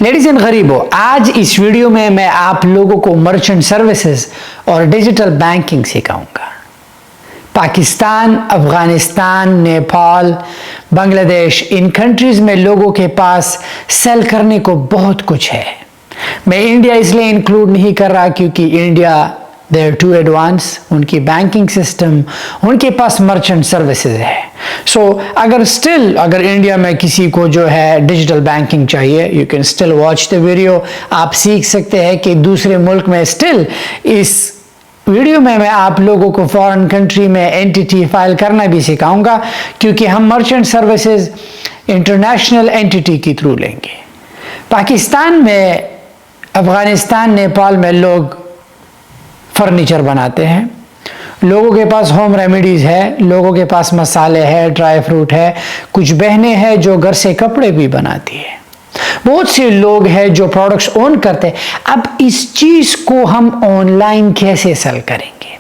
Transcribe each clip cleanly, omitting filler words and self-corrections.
Ladies and गरीबों, आज इस वीडियो में मैं आप लोगों को मर्चेंट सर्विसेज और डिजिटल बैंकिंग सिखाऊंगा। पाकिस्तान, अफगानिस्तान, नेपाल, बांग्लादेश, इन कंट्रीज में लोगों के पास सेल करने को बहुत कुछ है। मैं इंडिया इसलिए इंक्लूड नहीं कर रहा क्योंकि India they are too advance, उनकी बैंकिंग सिस्टम, उनके पास मर्चेंट सर्विसेज है। अगर इंडिया में किसी को जो है डिजिटल बैंकिंग चाहिए, you can still watch the video. आप सीख सकते हैं कि दूसरे मुल्क में स्टिल इस वीडियो में मैं आप लोगों को फॉरेन कंट्री में एंटिटी फाइल करना भी सिखाऊंगा, क्योंकि हम मर्चेंट सर्विसेज इंटरनेशनल एंटिटी के थ्रू लेंगे। पाकिस्तान में, अफगानिस्तान, नेपाल में लोग फर्नीचर बनाते हैं, लोगों के पास होम रेमेडीज है, लोगों के पास मसाले है, ड्राई फ्रूट है, कुछ बहनें हैं जो घर से कपड़े भी बनाती है, बहुत से लोग हैं जो प्रोडक्ट्स ओन करते हैं। अब इस चीज को हम ऑनलाइन कैसे सेल करेंगे?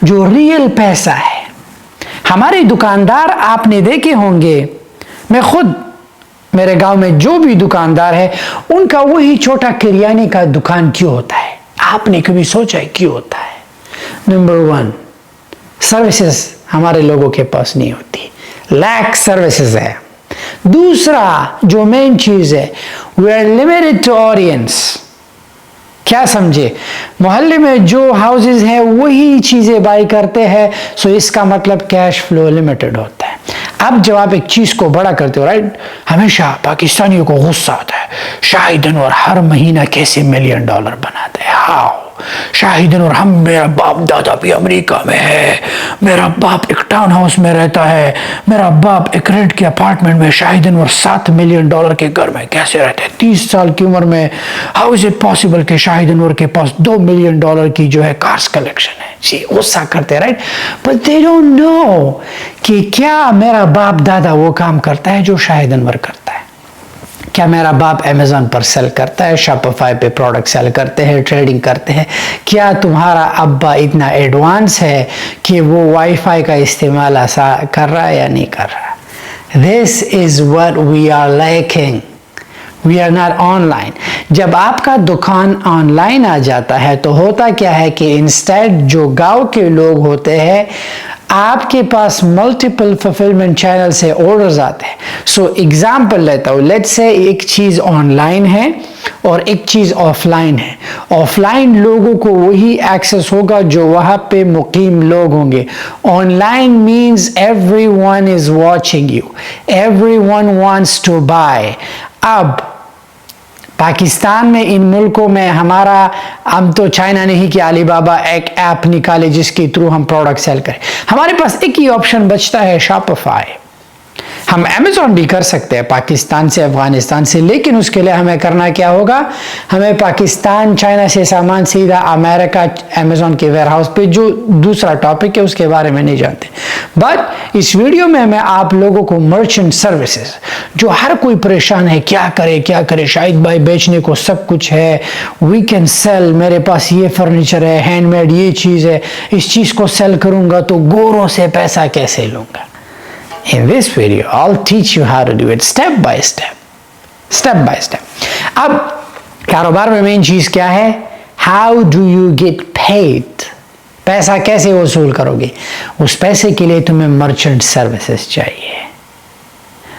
जो रियल पैसा है, हमारे दुकानदार आपने देखे होंगे, मैं खुद, मेरे गांव में जो भी दुकानदार है उनका वही छोटा किराने का दुकान क्यों होता है? आपने कभी सोचा है क्यों होता है? नंबर 1, सर्विसेज हमारे लोगों के पास नहीं होती, लैक सर्विसेज है। दूसरा जो मेन चीज है, we are limited to audience. क्या समझे? मोहल्ले में जो हाउसेज हैं वही चीजें बाई करते हैं, सो इसका मतलब कैश फ्लो लिमिटेड होता है। अब जब आप एक चीज को बड़ा करते हो, राइट, हमेशा पाकिस्तानियों को गुस्सा आता है, शाहिद अनवर हर महीना कैसे $1 मिलियन बनाते हैं। हाउ शाहिद अनवर, हम, मेरा बाप दादा भी अमेरिका में है, मेरा बाप एक टाउन हाउस में रहता है, मेरा बाप एक रेंट के अपार्टमेंट में, शाहिद अनवर $7 मिलियन के घर में कैसे रहते हैं 30 साल की उम्र में? हाउ इज इट पॉसिबल कि शाहिद अनवर के पास $2 मिलियन की जो है कार्स कलेक्शन है? जी, गुस्सा करते हैं, right, but they don't know कि क्या मेरा बाप दादा वो काम करता है जो शाहिद अनवर करता है। क्या मेरा बाप अमेज़न पर सेल करता है, शॉपिफाई पे प्रोडक्ट सेल करते हैं, ट्रेडिंग करते हैं? क्या तुम्हारा अब्बा इतना एडवांस है कि वो वाईफाई का इस्तेमाल ऐसा कर रहा है या नहीं कर रहा? This is what we are lacking, we are not online. जब आपका दुकान ऑनलाइन आ जाता है तो होता क्या है कि इंस्टेड जो गांव के लोग होते हैं, आपके पास मल्टीपल फुलफिलमेंट चैनल से ऑर्डर्स आते हैं। सो एग्जांपल लेता हूँ, लेट्स से एक चीज ऑनलाइन है और एक चीज ऑफलाइन है। ऑफलाइन लोगों को वही एक्सेस होगा जो वहां पे मुकीम लोग होंगे। Online means everyone is watching you, everyone wants to buy. अब पाकिस्तान में, इन मुल्कों में हम तो चाइना नहीं कि अलीबाबा एक ऐप निकाले जिसके थ्रू हम प्रोडक्ट सेल करें। हमारे पास एक ही ऑप्शन बचता है, शॉपिफाई। हम अमेज़न भी कर सकते हैं पाकिस्तान से, अफगानिस्तान से, लेकिन उसके लिए हमें करना क्या होगा? हमें पाकिस्तान, चाइना से सामान सीधा अमेरिका अमेज़न के वेयर हाउस पे, जो दूसरा टॉपिक है उसके बारे में नहीं जानते। बट इस वीडियो में मैं आप लोगों को मर्चेंट सर्विसेज, जो हर कोई परेशान है, क्या करे शाहिद भाई, बेचने को सब कुछ है, वी कैन सेल, मेरे पास ये फर्नीचर है, हैंडमेड ये चीज़ है, इस चीज़ को सेल करूंगा तो गोरों से पैसा कैसे लूंगा? In this video, I'll teach you how to do it step by step. अब कारोबार में मेन चीज क्या है? How do you get paid? पैसा कैसे वसूल करोगे? उस पैसे के लिए तुम्हें मर्चेंट सर्विसेज चाहिए।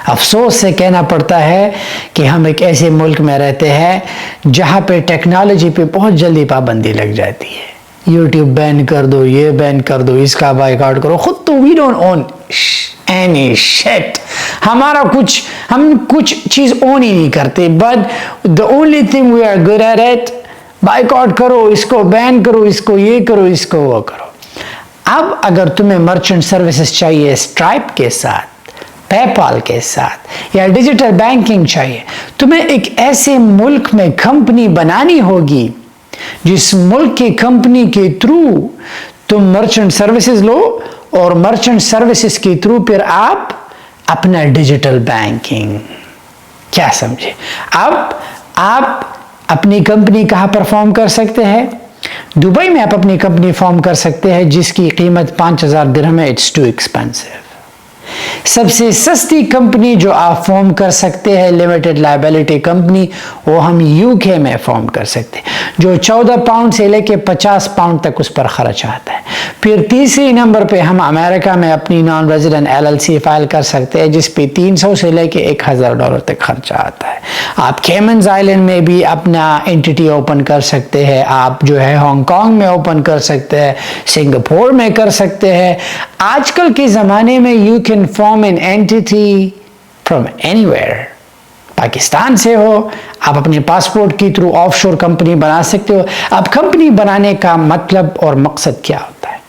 अफसोस से कहना पड़ता है कि हम एक ऐसे मुल्क में रहते हैं जहां पे टेक्नोलॉजी पे बहुत जल्दी पाबंदी लग जाती है। यूट्यूब बैन कर दो, ये बैन कर दो, इसका बायकॉट करो। खुद तो we don't own any shit, हम कुछ चीज ओन ही नहीं करते, but the only thing we are good at it, boycott करो, इसको बैन करो, इसको ये करो, इसको वो करो। अब अगर तुम्हें मर्चेंट सर्विसेज चाहिए स्ट्राइप के साथ, पेपाल के साथ, या डिजिटल बैंकिंग चाहिए, तुम्हें एक ऐसे मुल्क में कंपनी बनानी होगी जिस मुल्क की कंपनी के थ्रू तुम मर्चेंट सर्विसेज लो, और मर्चेंट सर्विसेज के थ्रू फिर आप अपना डिजिटल बैंकिंग। क्या समझे? अब आप अपनी कंपनी कहाँ पर फॉर्म कर सकते हैं? दुबई में आप अपनी कंपनी फॉर्म कर सकते हैं जिसकी कीमत 5000 दिरहम है। It's too expensive. सबसे सस्ती कंपनी जो आप फॉर्म कर सकते हैं लिमिटेड लायबिलिटी कंपनी, वो हम यूके में फॉर्म कर सकते हैं, जो 14 पाउंड से लेके 50 पाउंड तक उस पर खर्च आता है। फिर तीसरे नंबर पे हम अमेरिका में अपनी नॉन रेजिडेंट एलएलसी फाइल कर सकते हैं, जिस पे 300 से लेके $1000 तक खर्चा आता है। आप केमन्स आइलैंड में भी अपना एंटिटी ओपन कर सकते हैं, आप जो है हांगकांग में ओपन कर सकते हैं, सिंगापुर में कर सकते हैं। आजकल के ज़माने में you can form an entity from anywhere. Pakistan से हो, आप अपने पासपोर्ट के थ्रू ऑफशोर कंपनी बना सकते हो। अब कंपनी बनाने का मतलब और मकसद क्या होता है?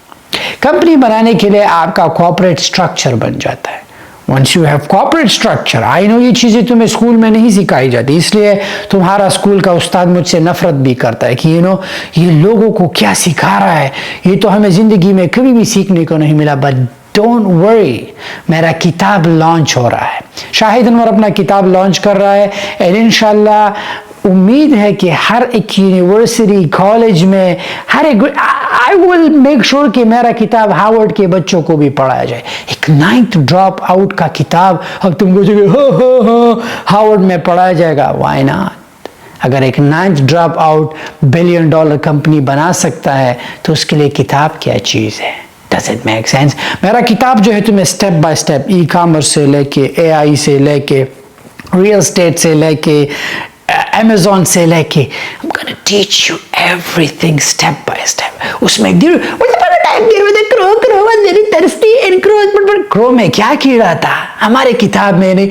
कंपनी बनाने के लिए आपका कॉर्पोरेट स्ट्रक्चर बन जाता है। Once you have corporate structure, I know ये चीज़ें तुम्हें स्कूल में नहीं सिखाई जाती, इसलिए तुम्हारा स्कूल का उस्ताद मुझसे नफरत भी करता है कि ये लोगों को क्या सिखा रहा है, ये तो हमें ज़िंदगी में कभी भी सीखने को नहीं मिला। बट डोंट वरी, मेरा किताब लॉन्च हो रहा है, शाहिद अनवर अपना किताब लॉन्च कर रहा है, और इंशाल्लाह उम्मीद है कि हर एक यूनिवर्सिटी कॉलेज में हर एक आई विल मेक श्योर कि मेरा किताब हार्वर्ड के बच्चों को भी पढ़ाया जाए। एक 9th ड्रॉप आउट का किताब अब तुम कहोगे हो हार्वर्ड में पढ़ाया जाएगा, व्हाई नॉट? अगर एक 9th drop out $1 billion company बना सकता है तो उसके लिए किताब क्या चीज़ है? Does it make sense? मेरा किताब जो है तुम्हें स्टेप बाय स्टेप ई-कॉमर्स से लेके AI से लेके रियल एस्टेट से लेके Amazon से लेके I'm gonna teach you everything step by step. उसमें क्रो में क्या कीड़ा था हमारे किताब में नहीं,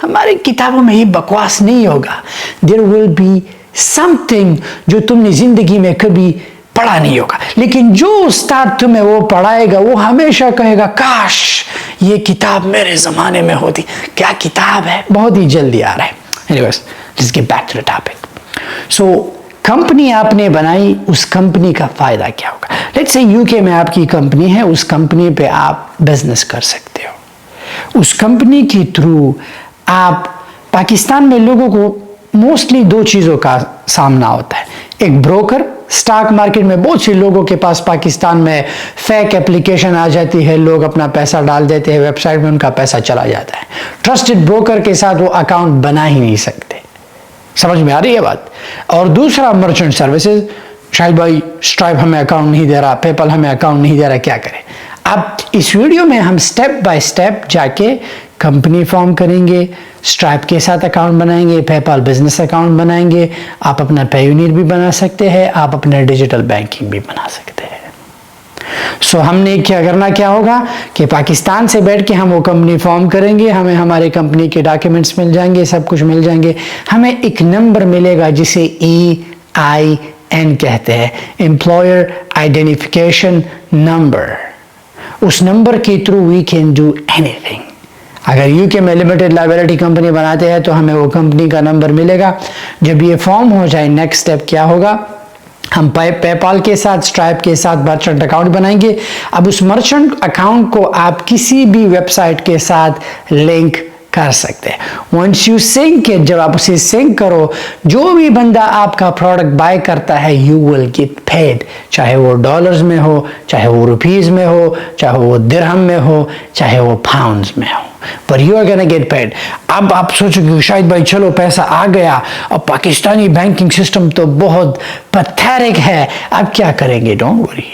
हमारे किताबों में ये बकवास नहीं होगा। There will be something जो तुमने जिंदगी में कभी पढ़ा नहीं होगा, लेकिन जो उस्ताद तुम्हें वो पढ़ाएगा वो हमेशा कहेगा काश ये किताब मेरे ज़माने में होती। क्या किताब है? बहुत ही जल्दी आ रहा है। Anyways, let's get back to the topic. So, company आपने बनाई, उस कंपनी का फ़ायदा क्या होगा? Let's say यूके में आपकी कंपनी है, उस कंपनी पे आप बिजनेस कर सकते हो। उस कंपनी के थ्रू आप पाकिस्तान में लोगों को मोस्टली 2 चीज़ों का सामना होता है। एक ब्रोकर, स्टॉक मार्केट में बहुत से लोगों के पास पाकिस्तान में फेक एप्लीकेशन आ जाती है, लोग अपना पैसा डाल देते हैं, वेबसाइट में उनका पैसा चला जाता है। ट्रस्टेड ब्रोकर के साथ वो अकाउंट बना ही नहीं सकते। समझ में आ रही है बात? और दूसरा मर्चेंट सर्विसेज, शायद भाई स्ट्राइप हमें अकाउंट नहीं दे रहा, पेपल हमें अकाउंट नहीं दे रहा, क्या करें? अब इस वीडियो में हम स्टेप बाय स्टेप जाके कंपनी फॉर्म करेंगे, स्ट्राइप के साथ अकाउंट बनाएंगे, पेपल बिजनेस अकाउंट बनाएंगे, आप अपना पेयोनियर भी बना सकते हैं, आप अपना डिजिटल बैंकिंग भी बना सकते हैं। सो हमने क्या करना क्या होगा कि पाकिस्तान से बैठ के हम वो कंपनी फॉर्म करेंगे, हमें हमारे कंपनी के डॉक्यूमेंट्स मिल जाएंगे, सब कुछ मिल जाएंगे, हमें एक नंबर मिलेगा जिसे EIN कहते हैं, एम्प्लॉयर आइडेंटिफिकेशन नंबर। उस नंबर के through we can do anything. अगर यूके में लिमिटेड लायबिलिटी कंपनी बनाते हैं तो हमें वो कंपनी का नंबर मिलेगा। जब ये फॉर्म हो जाए, नेक्स्ट स्टेप क्या होगा? हम पेपाल के साथ, स्ट्राइप के साथ मर्चेंट अकाउंट बनाएंगे। अब उस मर्चेंट अकाउंट को आप किसी भी वेबसाइट के साथ लिंक कर सकते हैं। वंस यू सिंक इट, जब आप उसे सिंक करो, जो भी बंदा आपका प्रोडक्ट बाय करता है यू विल गेट पेड, चाहे वो डॉलर्स में हो, चाहे वो रुपीस में हो, चाहे वो दिरहम में हो, चाहे वो पाउंड्स में हो, पर you are gonna get paid. अब आप सोचोगे शायद भाई चलो पैसा आ गया, अब पाकिस्तानी बैंकिंग सिस्टम तो बहुत पैथेटिक है, अब क्या करेंगे? डोंट वरी,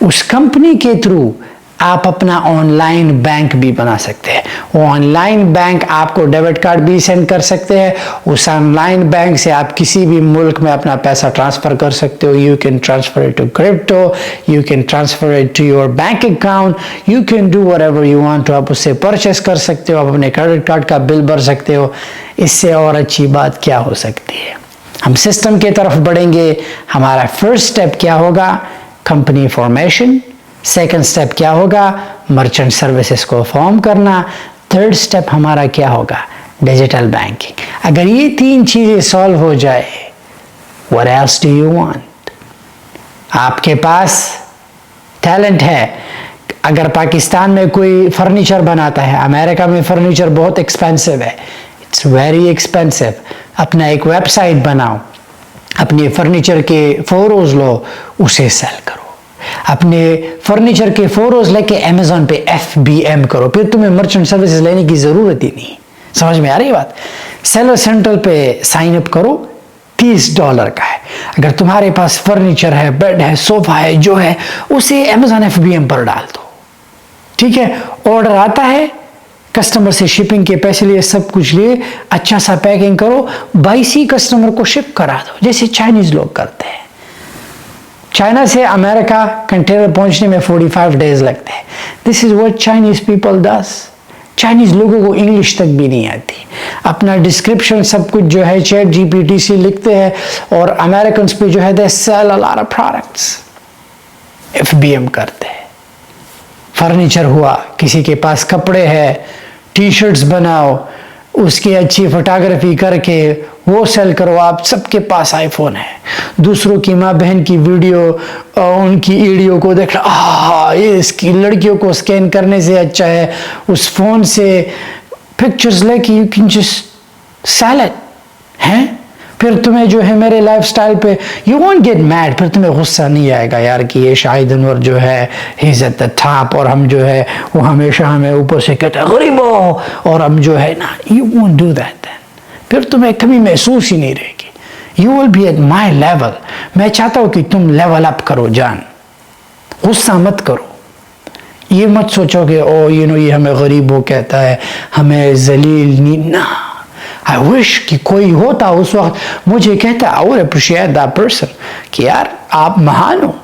उस कंपनी के थ्रू आप अपना ऑनलाइन बैंक भी बना सकते हैं। वो ऑनलाइन बैंक आपको डेबिट कार्ड भी सेंड कर सकते हैं। उस ऑनलाइन बैंक से आप किसी भी मुल्क में अपना पैसा ट्रांसफर कर सकते हो। You can transfer it to crypto, you can transfer it to your bank account, you can do whatever you want. आप उससे परचेस कर सकते हो, आप अपने क्रेडिट कार्ड का बिल भर सकते हो। इससे और अच्छी बात क्या हो सकती है? हम सिस्टम की तरफ बढ़ेंगे। हमारा फर्स्ट स्टेप क्या होगा? Company formation. सेकंड स्टेप क्या होगा? मर्चेंट सर्विसेज को फॉर्म करना। थर्ड स्टेप हमारा क्या होगा? Digital banking. अगर ये 3 चीजें सॉल्व हो जाए, what else do you want? आपके पास टैलेंट है। अगर पाकिस्तान में कोई फर्नीचर बनाता है, अमेरिका में फर्नीचर बहुत एक्सपेंसिव है, इट्स वेरी एक्सपेंसिव, अपना एक वेबसाइट बनाओ, अपने फर्नीचर के फोटोज लो, उसे सेल करो। अपने फर्नीचर के फोटोज लेके अमेजोन पे FBM करो, फिर तुम्हें मर्चेंट सर्विसेज लेने की जरूरत ही नहीं। समझ में आ रही बात? सेलर सेंट्रल पे साइन अप करो, $30 का है। अगर तुम्हारे पास फर्नीचर है, बेड है, सोफा है, जो है उसे अमेजोन FBM पर डाल दो, ठीक है। ऑर्डर आता है, कस्टमर से शिपिंग के पैसे लिए, सब कुछ लिए, अच्छा सा पैकिंग करो, 22 कस्टमर को शिप करा दो, जैसे चाइनीज लोग करते हैं। चाइना से अमेरिका कंटेनर पहुंचने में 45 डेज लगते हैं। This is what Chinese people does. Chinese लोगों को इंग्लिश तक भी नहीं आती, अपना डिस्क्रिप्शन सब कुछ जो है चैट GPT से लिखते हैं, और अमेरिकन पे जो है they sell a lot of products, FBM करते हैं। फर्नीचर हुआ, किसी के पास कपड़े हैं, T-शर्ट्स बनाओ, उसकी अच्छी फोटोग्राफी करके वो सेल करो। आप सबके पास आईफोन है, दूसरों की माँ बहन की वीडियो, उनकी वीडियो को देख रहा, ये इसकी लड़कियों को स्कैन करने से अच्छा है उस फोन से पिक्चर्स लेके you can just sell it हैं। फिर तुम्हें जो है मेरे लाइफस्टाइल पे यू वोंट गेट मैड, फिर तुम्हें गुस्सा नहीं आएगा यार कि ये शाहिद अनवर जो है he is at the top, और हम जो है वो हमेशा हमें ऊपर से कहते हैं गरीबो, और हम जो है ना, you won't do that then. फिर तुम्हें कभी महसूस ही नहीं रहेगी। You will be at my level. मैं चाहता हूं कि तुम लेवल अप करो जान, गुस्सा मत करो। ये मत सोचो कि ओ ये हमें गरीबो कहता है, हमें जलील नहीं ना। I wish कि कोई होता उस वक्त मुझे कहता I would appreciate that person कि यार आप महान हो,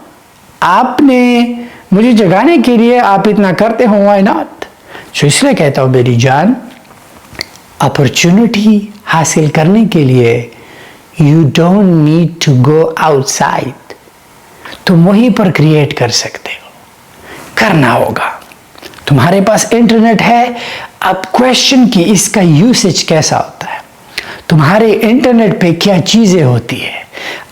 आपने मुझे जगाने के लिए आप इतना करते हो, why not? तो इसलिए कहता हूँ मेरी जान, अपॉर्चुनिटी हासिल करने के लिए you don't need to go outside, तुम वहीं पर क्रिएट कर सकते हो, करना होगा। तुम्हारे पास इंटरनेट है, अब क्वेश्चन की इसका यूसेज कैसा होता है, तुम्हारे इंटरनेट पे क्या चीजें होती है,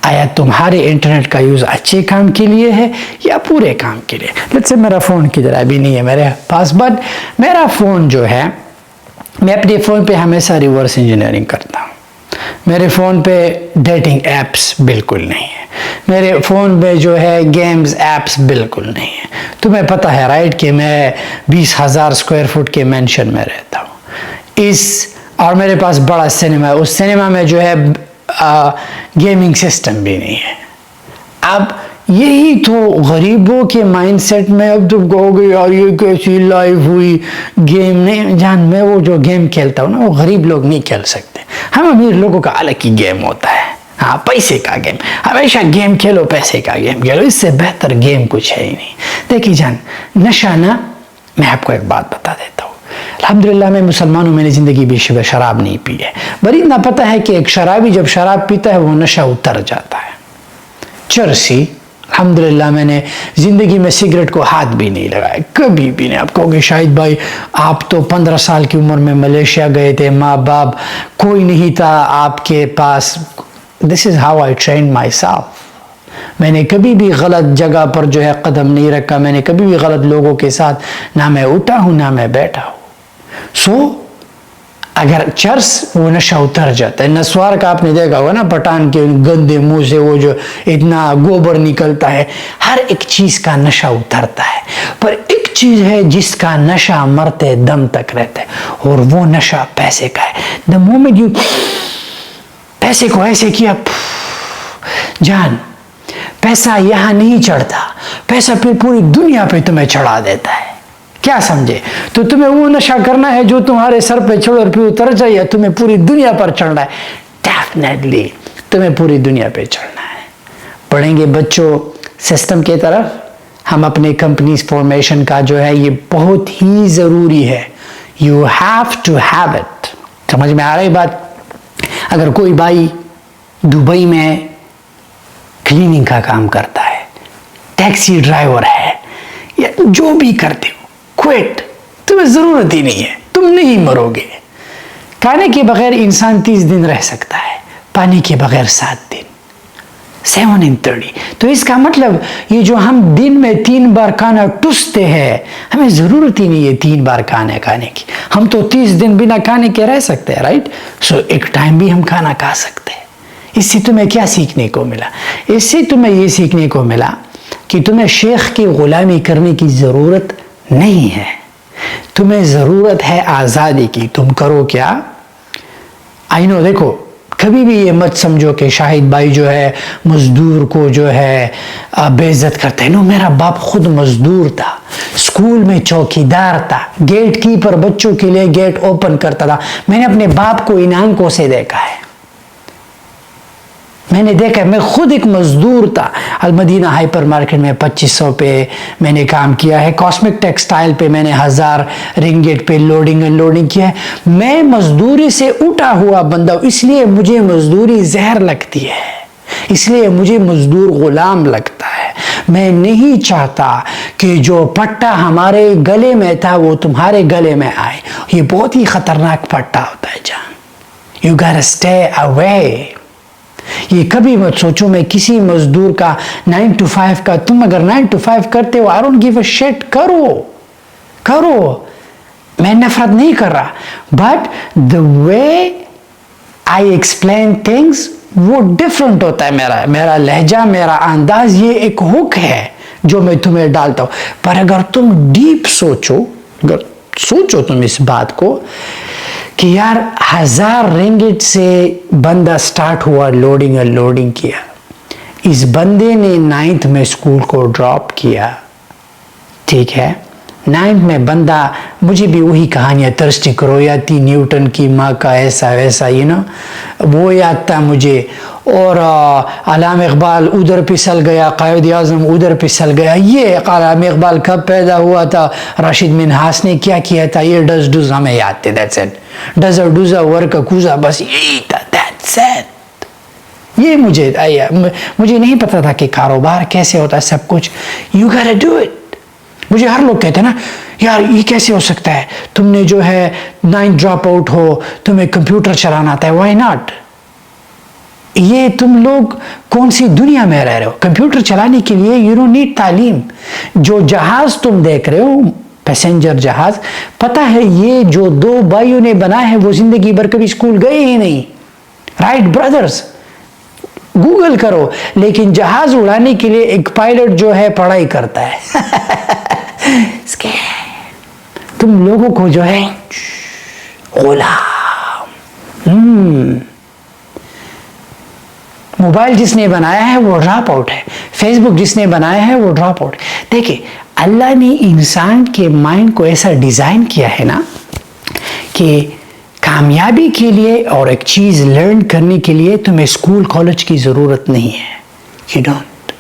आया तुम्हारे इंटरनेट का यूज अच्छे काम के लिए है या बुरे काम के लिए। लेट्स से मेरा फोन किधर अभी नहीं है मेरे पास, बट मेरा फोन जो है, मैं अपने फोन पे हमेशा रिवर्स इंजीनियरिंग करता हूँ। मेरे फ़ोन पे डेटिंग ऐप्स बिल्कुल नहीं है, मेरे फ़ोन पे जो है गेम्स ऐप्स बिल्कुल नहीं है। तुम्हें पता है राइट कि मैं 20,000 स्क्वायर फुट के मेंशन में रहता हूँ और मेरे पास बड़ा सिनेमा है, उस सिनेमा में जो है गेमिंग सिस्टम भी नहीं है। अब यही तो गरीबों के माइंडसेट में, अब तुम कहोगे यार ये कैसी लाइफ हुई, गेम नहीं जान, मैं वो जो गेम खेलता हूँ ना वो गरीब लोग नहीं खेल सकते, हम अमीर लोगों का अलग ही गेम होता है। हाँ, पैसे का गेम, हमेशा गेम खेलो, पैसे का गेम खेलो, इससे बेहतर गेम कुछ है ही नहीं। देखिए जान, नशा ना, मैं आपको एक बात बता देता हूँ, अल्हम्दुलिल्लाह मैं मुसलमान हूँ, मैंने ज़िंदगी भी शराब नहीं पी है, पर इतना पता है कि एक शराबी जब शराब पीता है वो नशा उतर जाता है। चरसी, अल्हम्दुलिल्लाह मैंने ज़िंदगी में सिगरेट को हाथ भी नहीं लगाया, कभी भी नहीं। आप कहोगे शाहिद भाई आप तो 15 साल की उम्र में मलेशिया गए थे, माँ बाप कोई नहीं था आपके पास। This is how I train myself. मैंने कभी भी गलत जगह पर जो है कदम नहीं रखा, मैंने कभी भी गलत लोगों के साथ ना मैं उठा हूँ ना मैं बैठा हूँ। सो अगर चर्स वो नशा उतर जाता है, नस्वार का आपने देखा होगा ना, पठान के गंदे मुंह से वो जो इतना गोबर निकलता है, हर एक चीज का नशा उतरता है, पर एक चीज है जिसका नशा मरते दम तक रहता है, और वो नशा पैसे का है। द मोमेंट यू पैसे को ऐसे किया, जान पैसा यहां नहीं चढ़ता, पैसा फिर पूरी दुनिया पे तुम्हें चढ़ा देता है। क्या समझे? तो तुम्हें वो नशा करना है जो तुम्हारे सर पे चढ़ और फिर उतर जाए, या तुम्हें पूरी दुनिया पर चढ़ना है? डेफिनेटली तुम्हें पूरी दुनिया पे चढ़ना है। पढ़ेंगे बच्चों सिस्टम की तरफ, हम अपने कंपनीज फॉर्मेशन का जो है ये बहुत ही जरूरी है। You have to have it. समझ में आ रही बात? अगर कोई भाई दुबई में क्लीनिंग का काम करता है, टैक्सी ड्राइवर है, या जो भी करते हो, क्विट, तुम्हें जरूरत ही नहीं है, तुम नहीं मरोगे। खाने के बगैर इंसान 30 दिन रह सकता है, पानी के बगैर 7 दिन, 7 in 30। तो इसका मतलब ये जो हम दिन में 3 बार खाना टूसते हैं, हमें जरूरत ही नहीं है 3 बार खाने की। हम तो 30 दिन बिना खाने के रह सकते हैं, राइट? सो एक टाइम भी हम खाना खा सकते हैं। इससे तुम्हें क्या सीखने को मिला? इससे तुम्हें ये सीखने को मिला कि तुम्हें शेख की गुलामी करने की ज़रूरत नहीं है, तुम्हें ज़रूरत है आज़ादी की। तुम करो क्या? आई नो, देखो कभी भी ये मत समझो कि शाहिद भाई जो है मजदूर को जो है बेइज्जत करते हैं। नो, मेरा बाप खुद मजदूर था, स्कूल में चौकीदार था, गेट कीपर, बच्चों के लिए गेट ओपन करता था। मैंने अपने बाप को इन आंखों से देखा है, मैंने देखा है। मैं खुद एक मजदूर था। अलमदीना हाइपर मार्केट में 2500 पे मैंने काम किया है। कॉस्मिक टेक्सटाइल पे मैंने 1000 रिंगेट पे लोडिंग अनलोडिंग किया है। मैं मजदूरी से उठा हुआ बंदा हूं, इसलिए मुझे मजदूरी जहर लगती है, इसलिए मुझे मजदूर गुलाम लगता है। मैं नहीं चाहता कि जो पट्टा हमारे गले में था वो तुम्हारे गले में आए। ये बहुत ही खतरनाक पट्टा होता है जान। You got to stay away. ये कभी मत सोचो मैं किसी मजदूर का 9 to 5 का, तुम अगर 9 to 5 करते हो, I don't give a shit, करो, मैं नफरत नहीं कर रहा, but the way I explain things वो डिफरेंट होता है। मेरा लहजा, मेरा अंदाज, ये एक हुक है जो मैं तुम्हें डालता हूं। पर अगर तुम डीप सोचो, अगर सोचो तुम इस बात को कि यार 1000 रिंगिट से बंदा स्टार्ट हुआ, लोडिंग अनलोडिंग किया, इस बंदे ने 9th में स्कूल को ड्रॉप किया, ठीक है। 9th में बंदा, मुझे भी वही कहानियाँ तरस्टी करो याद थी, न्यूटन की माँ का ऐसा वैसा, वो याद था मुझे। और अलामा इकबाल उधर फिसल गया, कायद आज़म उधर फिसल गया। ये अलामा इकबाल कब पैदा हुआ था, राशिद मिन्हास ने क्या किया था, ये डज डूज हमें याद थे, दैट्स इट। डज डूजा वर्क कूजा, बस यही था, दैट्स इट। ये मुझे नहीं पता था कि कारोबार कैसे होता है, सब कुछ। You got to do it. मुझे हर लोग कहते हैं ना, यार ये कैसे हो सकता है, तुमने जो है 9 ड्रॉप आउट हो, तुम्हें कंप्यूटर चलाना आता है, व्हाई नॉट? ये तुम लोग कौन सी दुनिया में रह रहे हो? कंप्यूटर चलाने के लिए यू डोंट नीड तालीम। जो जहाज तुम देख रहे हो, पैसेंजर जहाज, पता है ये जो 2 भाइयों ने बनाया है वो जिंदगी भर कभी स्कूल गए ही नहीं, राइट ब्रदर्स? गूगल करो। लेकिन जहाज उड़ाने के लिए एक पायलट जो है पढ़ाई करता है। तुम लोगों को जो है गुलाम। मोबाइल जिसने बनाया है वो ड्रॉप आउट है, फेसबुक जिसने बनाया है वो ड्रॉप आउट। देखिए, अल्लाह ने इंसान के माइंड को ऐसा डिजाइन किया है ना कि कामयाबी के लिए और एक चीज लर्न करने के लिए तुम्हें स्कूल कॉलेज की जरूरत नहीं है। You don't.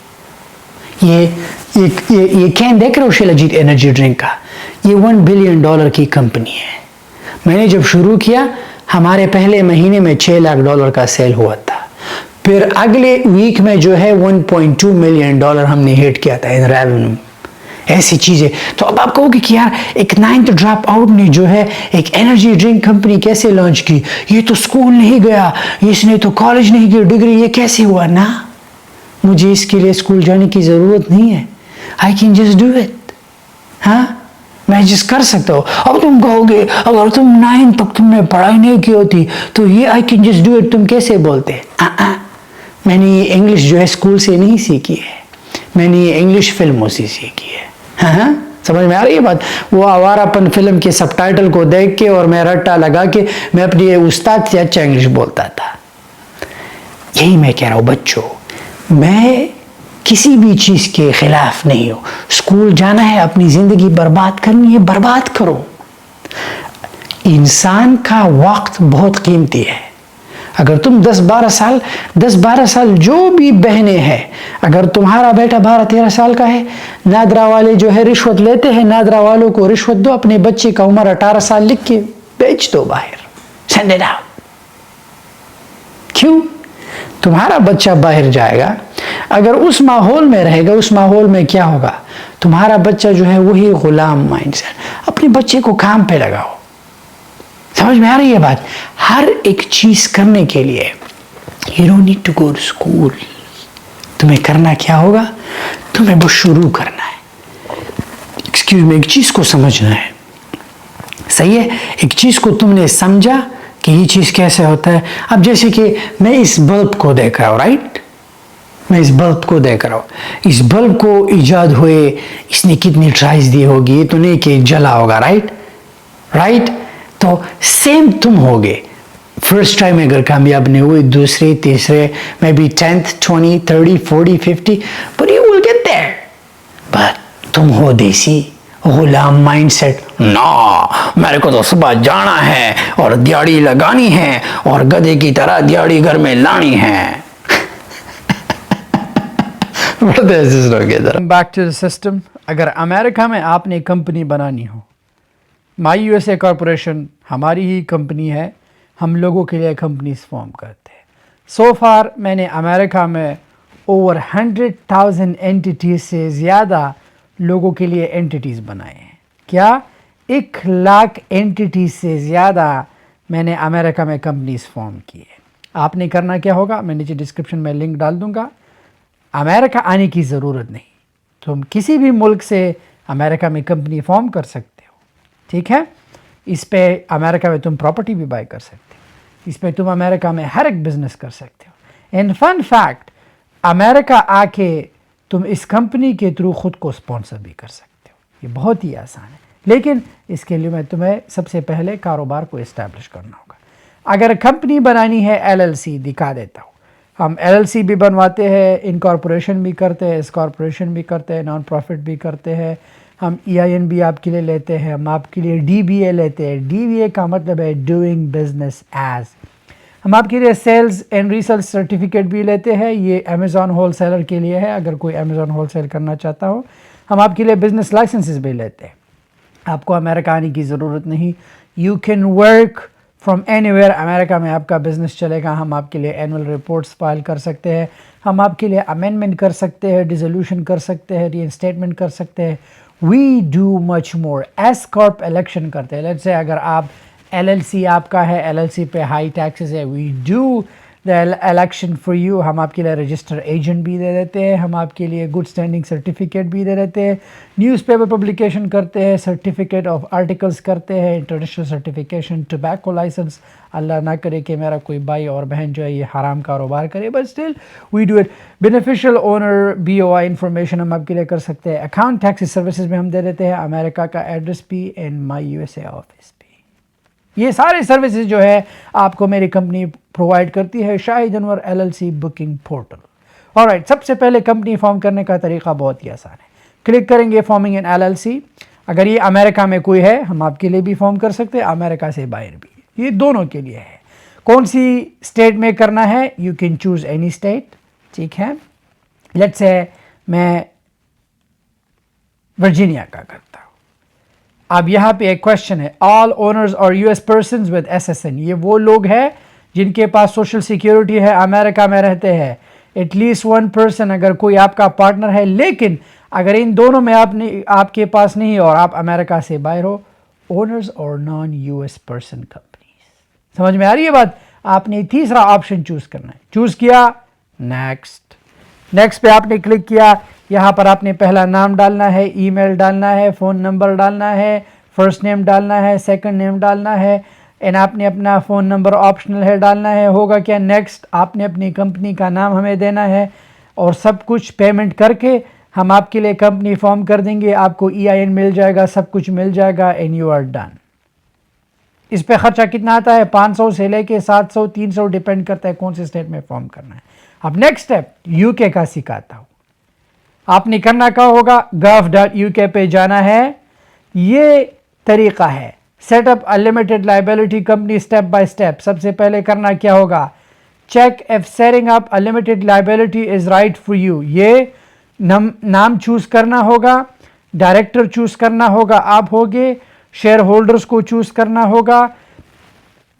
ये कैन देख रहे हो शिलाजीत एनर्जी ड्रिंक का, ये $1 बिलियन की कंपनी है। मैंने जब शुरू किया, हमारे पहले महीने में $6 लाख का सेल हुआ था। फिर अगले वीक में जो है $1.2 मिलियन हमने हिट किया था इन रेवेन्यू। ऐसी चीजें। तो अब आप कहोगे कि यार एक 9th ड्रॉप आउट ने जो है एक एनर्जी ड्रिंक कंपनी कैसे लॉन्च की, ये तो स्कूल नहीं गया, इसने तो कॉलेज नहीं की डिग्री, ये कैसे हुआ? ना, मुझे इसके लिए स्कूल जाने की जरूरत नहीं है, I can just do it. हाँ, मैं जस्ट कर सकता हूँ। अब तुम कहोगे अगर तुम 9 तक तुमने पढ़ाई नहीं की होती तो ये I can just do it तुम कैसे बोलते? मैंने ये इंग्लिश जो है स्कूल से नहीं सीखी है, मैंने ये इंग्लिश फिल्मों से सीखी है। हाँ, समझ में आ रही है बात? वो आवारापन फिल्म के सबटाइटल को देख के और मैं रट्टा लगा के मैं अपनी उस्ताद से अच्छा इंग्लिश बोलता था। यही मैं कह रहा हूँ बच्चों, मैं किसी भी चीज के खिलाफ नहीं हूं। स्कूल जाना है, अपनी जिंदगी बर्बाद करनी है, बर्बाद करो। इंसान का वक्त बहुत कीमती है। अगर तुम 10-12 साल जो भी बहने हैं, अगर तुम्हारा बेटा 12-13 साल का है, नादरा वाले जो है रिश्वत लेते हैं, नादरा वालों को रिश्वत दो, अपने बच्चे का उम्र 18 साल लिख के बेच दो बाहर, सेंड इट आउट। क्यों? तुम्हारा बच्चा बाहर जाएगा, अगर उस माहौल में रहेगा, उस माहौल में क्या होगा? तुम्हारा बच्चा जो है वही गुलाम माइंडसेट। अपने बच्चे को काम पे लगाओ। समझ में आ रही है बात? हर एक चीज करने के लिए you don't need to go to school. तुम्हें करना क्या होगा? तुम्हें बस शुरू करना है। एक्सक्यूज मी, एक चीज को समझना है, सही है? एक चीज को तुमने समझा कि ये चीज कैसे होता है। अब जैसे कि मैं इस बल्ब को देख रहा हूं, राइट? मैं इस बल्ब को देख रहा हूँ, इस बल्ब को इजाद हुए इसने कितनी ट्राइज दी होगी, ये तो नहीं कि जला होगा, राइट राइट। तो सेम तुम होगे, फर्स्ट टाइम अगर कामयाब नहीं हुए, दूसरे तीसरे maybe 10th 20 30 40 50, but you will get there. But तुम हो देसी गुलाम माइंडसेट, ना मेरे को तो सुबह जाना है और दिहाड़ी लगानी है और गधे की तरह दिहाड़ी घर में लानी है। Back to the system. अगर अमेरिका में आपने कंपनी बनानी हो, माई यूएसए कॉरपोरेशन हमारी ही कंपनी है, हम लोगों के लिए कंपनीज फॉर्म करते हैं। सो फार मैंने अमेरिका में ओवर 100,000 एंटिटीज से ज़्यादा लोगों के लिए एंटिटीज़ बनाए हैं। क्या 1,00,000 एंटिटीज से ज़्यादा मैंने अमेरिका में कंपनीज फॉर्म की है। आपने करना क्या होगा, मैं नीचे डिस्क्रिप्शन में लिंक डाल दूंगा। अमेरिका आने की ज़रूरत नहीं, तुम किसी भी मुल्क से अमेरिका में कंपनी फॉर्म कर सकते हो, ठीक है। इस पे अमेरिका में तुम प्रॉपर्टी भी बाय कर सकते हो, इस पे तुम अमेरिका में हर एक बिजनेस कर सकते हो। एंड फन फैक्ट, अमेरिका आके तुम इस कंपनी के थ्रू खुद को स्पॉन्सर भी कर सकते हो। ये बहुत ही आसान है, लेकिन इसके लिए मैं तुम्हें सबसे पहले कारोबार को इस्टेब्लिश करना होगा। अगर कंपनी बनानी है, एलएलसी दिखा देता हूँ। हम एलएलसी भी बनवाते हैं, इनकॉर्पोरेशन भी करते हैं, इस्कॉर्पोरेशन भी करते हैं, नॉन प्रॉफिट भी करते हैं। हम ईआईएन भी आपके लिए लेते हैं, हम आपके लिए डीबीए लेते हैं। डीबीए का मतलब है डूइंग बिजनेस एज। हम आपके लिए सेल्स एंड रीसेल सर्टिफिकेट भी लेते हैं, ये अमेज़ॉन होलसेलर के लिए है, अगर कोई अमेज़ॉन होलसेल करना चाहता हो। हम आपके लिए बिजनेस लाइसेंसेस भी लेते हैं, आपको अमेरिका आने की ज़रूरत नहीं। You can work from anywhere, America में आपका बिजनेस चलेगा। हम आपके लिए एनुअल रिपोर्ट्स फाइल कर सकते हैं, हम आपके लिए अमेंडमेंट कर सकते हैं, डिसोल्यूशन कर सकते हैं, रीइंस्टेटमेंट कर सकते हैं। We do much more. S corp election करते हैं। लेट्स से अगर आप एलएलसी आपका है, एलएलसी पे हाई टैक्सेस है, we do the election for you. हम आपके लिए रजिस्टर एजेंट भी दे देते हैं, हम आपके लिए गुड स्टैंडिंग सर्टिफिकेट भी दे देते हैं, न्यूज़पेपर पब्लिकेशन करते हैं, सर्टिफिकेट ऑफ आर्टिकल्स करते हैं, इंटरनेशनल सर्टिफिकेशन, टोबैको लाइसेंस। अल्लाह ना करे कि मेरा कोई भाई और बहन जो है ये हराम कारोबार करे, but still we do it. Beneficial owner BOI information हम आपके लिए कर सकते हैं। अकाउंट टैक्स सर्विसेज में हम दे देते हैं, अमेरिका का एड्रेस भी एंड माई यूएसए ऑफिस। ये सारे सर्विसेज जो है आपको मेरी कंपनी प्रोवाइड करती है, Shahid Anwar LLC booking portal. Alright, सबसे पहले कंपनी फॉर्म करने का तरीका बहुत ही आसान है। क्लिक करेंगे फॉर्मिंग एन एलएलसी। अगर ये अमेरिका में कोई है, हम आपके लिए भी फॉर्म कर सकते हैं, अमेरिका से बाहर भी, ये दोनों के लिए है। कौन सी स्टेट में करना है, you can choose any state, ठीक है। लेट्स से मैं वर्जीनिया का करता हूँ। अब यहाँ पे एक क्वेश्चन है, ऑल ओनर्स और यूएस पर्सन्स विद एसएसएन, ये वो लोग हैं जिनके पास सोशल सिक्योरिटी है, अमेरिका में रहते हैं। एटलीस्ट वन पर्सन, अगर कोई आपका पार्टनर है, लेकिन अगर इन दोनों में आपके पास नहीं और आप अमेरिका से बाहर हो, ओनर्स और नॉन यूएस पर्सन कंपनीज। समझ में आ रही है बात। आपने तीसरा ऑप्शन चूज करना है, चूज किया, नेक्स्ट। नेक्स्ट पे आपने क्लिक किया, यहाँ पर आपने पहला नाम डालना है, ईमेल डालना है, फ़ोन नंबर डालना है, फर्स्ट नेम डालना है, सेकंड नेम डालना है, एंड आपने अपना फ़ोन नंबर ऑप्शनल है डालना है। होगा क्या, नेक्स्ट। आपने अपनी कंपनी का नाम हमें देना है और सब कुछ पेमेंट करके हम आपके लिए कंपनी फॉर्म कर देंगे, आपको ईआईएन मिल जाएगा, सब कुछ मिल जाएगा, एंड यू आर डन। इस पे खर्चा कितना आता है, 500 से लेके 700 300 डिपेंड करता है कौन से स्टेट में फॉर्म करना है। अब नेक्स्ट स्टेप यूके का सिखाता हूँ। आपने करना क्या होगा, gov.uk पे जाना है। ये तरीका है, setup a limited liability company step by step. सबसे पहले करना क्या होगा, check if setting up a limited liability is right for you. ये नाम चूज करना होगा, डायरेक्टर चूज करना होगा, आप होगे, शेयर होल्डर्स को चूज करना होगा।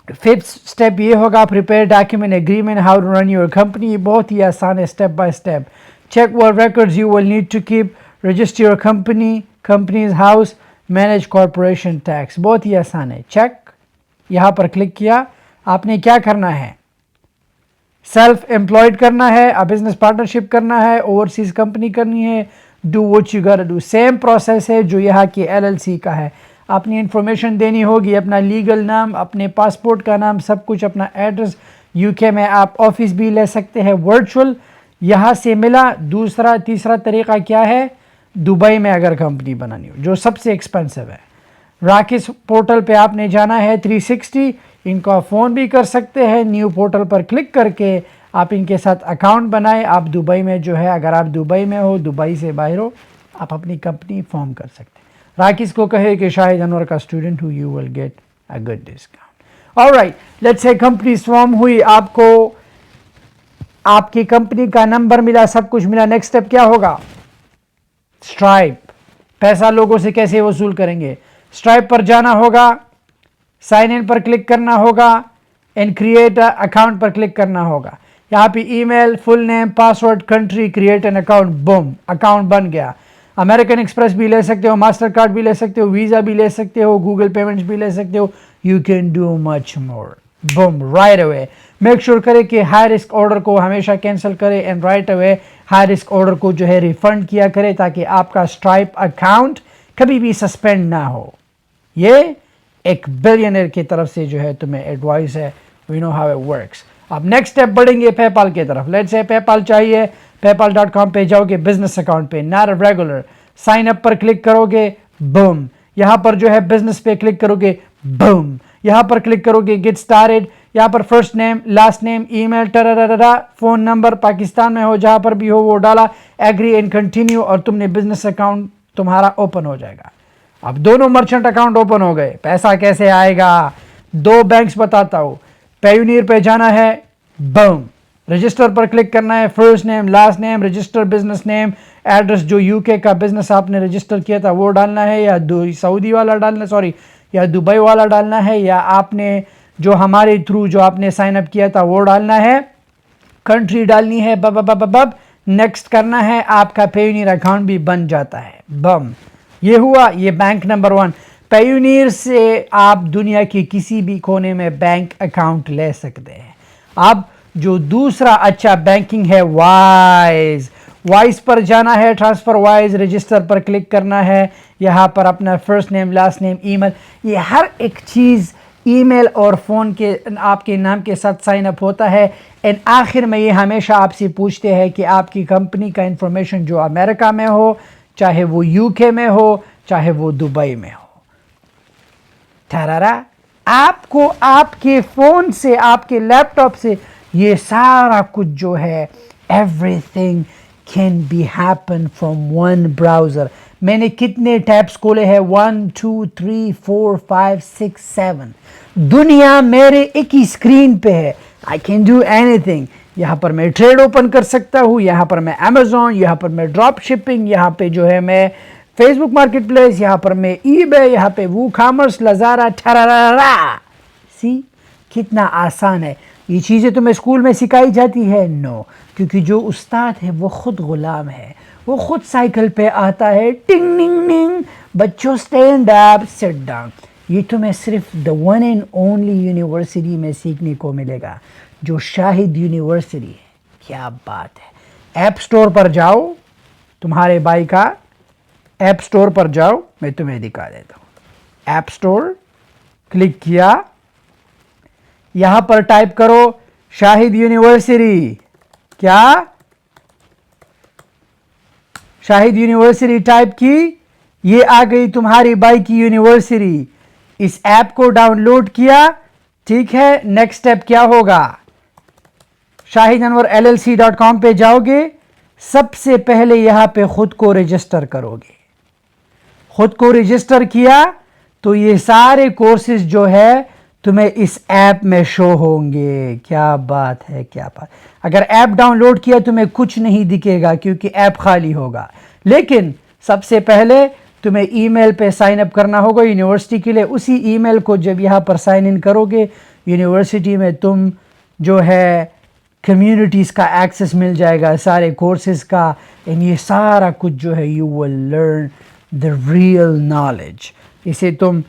फिफ्थ स्टेप ये होगा, prepare document agreement how to run your company. बहुत ही आसान है, step by step. Check what records you will need to keep, register your company, company's house, manage corporation tax। बहुत ही आसान है। चेक, यहाँ पर क्लिक किया। आपने क्या करना है, सेल्फ एम्प्लॉयड करना है, अ बिजनेस पार्टनरशिप करना है, ओवरसीज कंपनी करनी है, do what you got to do. Same process है जो यहाँ की एलएलसी का है। आपने इंफॉर्मेशन देनी होगी, अपना लीगल नाम, अपने पासपोर्ट का नाम, सब कुछ, अपना एड्रेस। यूके में आप ऑफिस भी ले सकते हैं वर्चुअल, यहाँ से मिला। दूसरा तीसरा तरीका क्या है, दुबई में अगर कंपनी बनानी हो जो सबसे एक्सपेंसिव है, राकेश पोर्टल पे आपने जाना है 360, इनको आप फ़ोन भी कर सकते हैं। न्यू पोर्टल पर क्लिक करके आप इनके साथ अकाउंट बनाएं। आप दुबई में जो है, अगर आप दुबई में हो, दुबई से बाहर हो, आप अपनी कंपनी फॉर्म कर सकते हैं। राकेश को कहे कि शाहिद अनवर का स्टूडेंट हूँ, you will get a good discount. Alright, let's say company form हुई, आपको आपकी कंपनी का नंबर मिला, सब कुछ मिला। नेक्स्ट स्टेप क्या होगा, स्ट्राइप। पैसा लोगों से कैसे वसूल करेंगे, स्ट्राइप पर जाना होगा, साइन इन पर क्लिक करना होगा, एंड क्रिएट अकाउंट पर क्लिक करना होगा। यहाँ पे email, full name, password, country, create an account, boom, account बन गया। अमेरिकन एक्सप्रेस भी ले सकते हो, मास्टर कार्ड भी ले सकते हो, वीज़ा भी ले सकते हो, गूगल पेमेंट्स भी ले सकते हो, you can do much more, boom, right away. Make sure करें कि हाई रिस्क ऑर्डर को हमेशा कैंसिल करें and right away high risk order को जो है रिफंड किया करें, ताकि आपका स्ट्राइप अकाउंट कभी भी सस्पेंड ना हो। ये एक बिलियनर की तरफ से जो है तुम्हें एडवाइस है, we know how it works. अब नेक्स्ट स्टेप बढ़ेंगे पेपाल की तरफ। लेट्स से पेपाल चाहिए, paypal.com पे जाओगे, बिजनेस अकाउंट पे, नॉट रेगुलर। साइन अप पर क्लिक करोगे, बूम, यहाँ पर जो है बिजनेस पे क्लिक करोगे, बूम, यहाँ पर क्लिक करोगे गेट स्टार्टेड, यहाँ पर first name, last name, email, टरारारा, फोन नंबर, पाकिस्तान में हो जहाँ पर भी हो वो डाला, एग्री एंड कंटिन्यू, और तुमने बिजनेस अकाउंट तुम्हारा ओपन हो जाएगा। अब दोनों मर्चेंट अकाउंट ओपन हो गए। पैसा कैसे आएगा, दो बैंक्स बताता हूँ। पेयूनियर पे जाना है, बूम, रजिस्टर पर क्लिक करना है, first name, last name, register business name, address जो यूके का बिजनेस आपने रजिस्टर किया था वो डालना है, या सऊदी वाला डालना, सॉरी, या दुबई वाला डालना है, या आपने जो हमारे थ्रू जो आपने साइन अप किया था वो डालना है, कंट्री डालनी है, बब बब बब, नेक्स्ट करना है, आपका पेयूनियर अकाउंट भी बन जाता है। बम, ये हुआ, ये बैंक नंबर 1। पेयूनियर से आप दुनिया के किसी भी कोने में बैंक अकाउंट ले सकते हैं। अब जो दूसरा अच्छा बैंकिंग है, वाइज। वाइज पर जाना है, ट्रांसफर वाइज, रजिस्टर पर क्लिक करना है, यहाँ पर अपना first name, last name, email, ये हर एक चीज़ ईमेल और फ़ोन के आपके नाम के साथ साइन अप होता है। एंड आखिर में ये हमेशा आपसे पूछते हैं कि आपकी कंपनी का इंफॉर्मेशन जो अमेरिका में हो, चाहे वो यूके में हो, चाहे वो दुबई में हो, ठहरा, आपको आपके फ़ोन से, आपके लैपटॉप से ये सारा कुछ जो है, everything can be happen from one browser. मैंने कितने टैब्स खोले हैं, 1 2 3 4 5 6 7, दुनिया मेरे एक ही स्क्रीन पे है। I can do anything. यहाँ पर मैं ट्रेड ओपन कर सकता हूँ, यहाँ पर मैं अमेजोन, यहाँ पर मैं ड्रॉप शिपिंग, यहाँ पे जो है मैं फेसबुक मार्केट प्लेस, यहाँ पर मैं ईबे, यहाँ पे वो कॉमर्स, लजारा, ठरारा। सी कितना आसान है। ये चीज़ें तुम्हें स्कूल में सिखाई जाती है? नो, क्योंकि जो उस्ताद है वो खुद गुलाम है, वो खुद साइकिल पे आता है, टिंग टिंग टिंग, बच्चों स्टैंड अप, सिट डाउन। ये तुम्हें सिर्फ the one and only university में सीखने को मिलेगा, जो शाहिद यूनिवर्सिटी है। क्या बात है। ऐप स्टोर पर जाओ, तुम्हारे भाई का ऐप स्टोर पर जाओ, मैं तुम्हें दिखा देता हूँ। ऐप स्टोर क्लिक किया, यहां पर टाइप करो शाहिद यूनिवर्सिटी। क्या? शाहिद यूनिवर्सिटी टाइप की, ये आ गई तुम्हारी भाई की यूनिवर्सिटी। इस ऐप को डाउनलोड किया, ठीक है। नेक्स्ट स्टेप क्या होगा, shahidanwarllc.com पे जाओगे, सबसे पहले यहां पे खुद को रजिस्टर करोगे। खुद को रजिस्टर किया तो ये सारे कोर्सेज जो है तुम्हें इस ऐप में शो होंगे। क्या बात है, क्या बात। अगर ऐप डाउनलोड किया तुम्हें कुछ नहीं दिखेगा क्योंकि ऐप खाली होगा, लेकिन सबसे पहले तुम्हें ईमेल पे साइन अप करना होगा यूनिवर्सिटी के लिए। उसी ईमेल को जब यहाँ पर साइन इन करोगे, यूनिवर्सिटी में तुम जो है कम्युनिटीज़ का एक्सेस मिल जाएगा, सारे कोर्सेज का, एंड ये सारा कुछ जो है you will learn the real knowledge. इसे तुम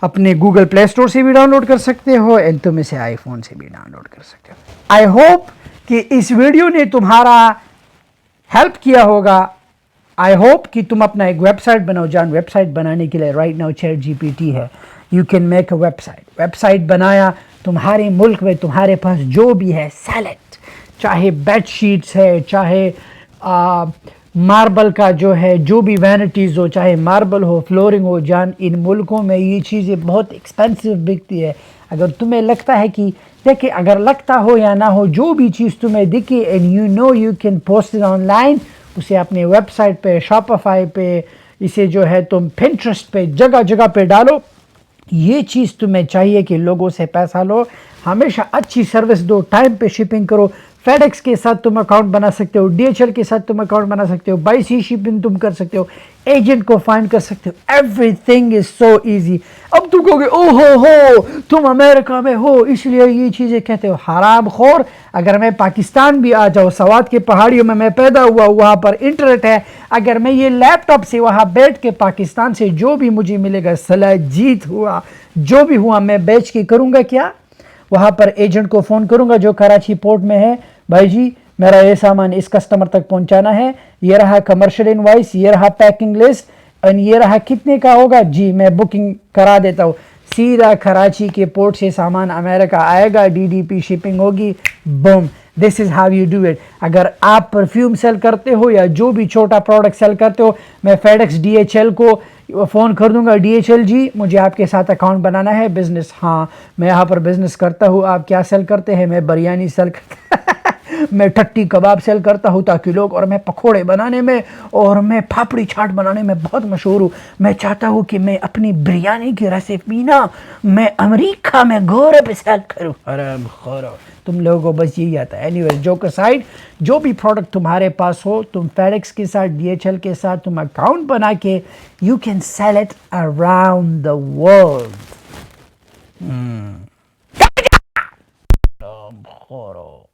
अपने गूगल प्ले स्टोर से भी डाउनलोड कर सकते हो, एंड तुम इसे आईफोन से भी डाउनलोड कर सकते हो। आई होप कि इस वीडियो ने तुम्हारा हेल्प किया होगा। आई होप कि तुम अपना एक वेबसाइट बनाओ। जान, वेबसाइट बनाने के लिए राइट नाउ चैट जीपीटी है, you can make a website. Website बनाया, तुम्हारे मुल्क में तुम्हारे पास जो भी है, सेल इट, चाहे बेड शीट्स है, चाहे मार्बल का जो है, जो भी वैनिटीज़ हो, चाहे मार्बल हो, फ्लोरिंग हो, जान इन मुल्कों में ये चीज़ें बहुत एक्सपेंसिव बिकती है। अगर तुम्हें लगता है कि देखिए, अगर लगता हो या ना हो, जो भी चीज़ तुम्हें दिखे and you know you can post it online, उसे अपने वेबसाइट पे, शॉपिफाई पे, इसे जो है तुम पिंटरेस्ट पे, जगह जगह पे डालो। ये चीज़ तुम्हें चाहिए कि लोगों से पैसा लो, हमेशा अच्छी सर्विस दो, टाइम पे शिपिंग करो। फेडेक्स के साथ तुम अकाउंट बना सकते हो, डीएचएल के साथ तुम अकाउंट बना सकते हो, बाई सी शिपिंग तुम कर सकते हो, एजेंट को फाइंड कर सकते हो। Everything is so easy. अब तुम कहोगे ओहो हो तुम अमेरिका में हो इसलिए ये चीज़ें कहते हो। हराम खोर, अगर मैं पाकिस्तान भी आ जाऊँ, सवात की पहाड़ियों में मैं पैदा हुआ, वहाँ पर इंटरनेट है, अगर मैं ये लैपटॉप से वहाँ बैठ के पाकिस्तान से जो भी मुझे मिलेगा, सलाह जीत हुआ, जो भी हुआ, मैं बेच के करूँगा क्या? वहाँ पर एजेंट को फ़ोन करूँगा जो कराची पोर्ट में है, भाई जी मेरा ये सामान इस कस्टमर तक पहुँचाना है, ये रहा कमर्शियल इनवाइस, ये रहा पैकिंग लिस्ट, और ये रहा कितने का होगा जी, मैं बुकिंग करा देता हूँ। सीधा कराची के पोर्ट से सामान अमेरिका आएगा, डीडीपी शिपिंग होगी, boom. This is how you do it. अगर आप परफ्यूम सेल करते हो या जो भी छोटा प्रोडक्ट सेल करते हो, मैं फेडेक्स डीएचएल को फ़ोन कर दूंगा, डीएचएल जी मुझे आपके साथ अकाउंट बनाना है, बिज़नेस, हाँ मैं यहाँ पर बिज़नेस करता हूँ, आप क्या सेल करते हैं? मैं बिरयानी सेल करता मैं टट्टी कबाब सेल करता हूँ ताकि लोग, और मैं पकोड़े बनाने में और मैं पापड़ी चाट बनाने में बहुत मशहूर हूँ। मैं चाहता हूँ कि मैं अपनी बिरयानी की रेसिपी ना मैं अमेरिका में गोरे पे सेल करूँ। अरे खोरो, तुम लोगों को बस यही आता है। एनीवे, जोक असाइड, जो भी प्रोडक्ट तुम्हारे पास हो, तुम फेडेक्स के साथ, डीएचएल के साथ तुम अकाउंट बना के you can sell it around the world. खोरो।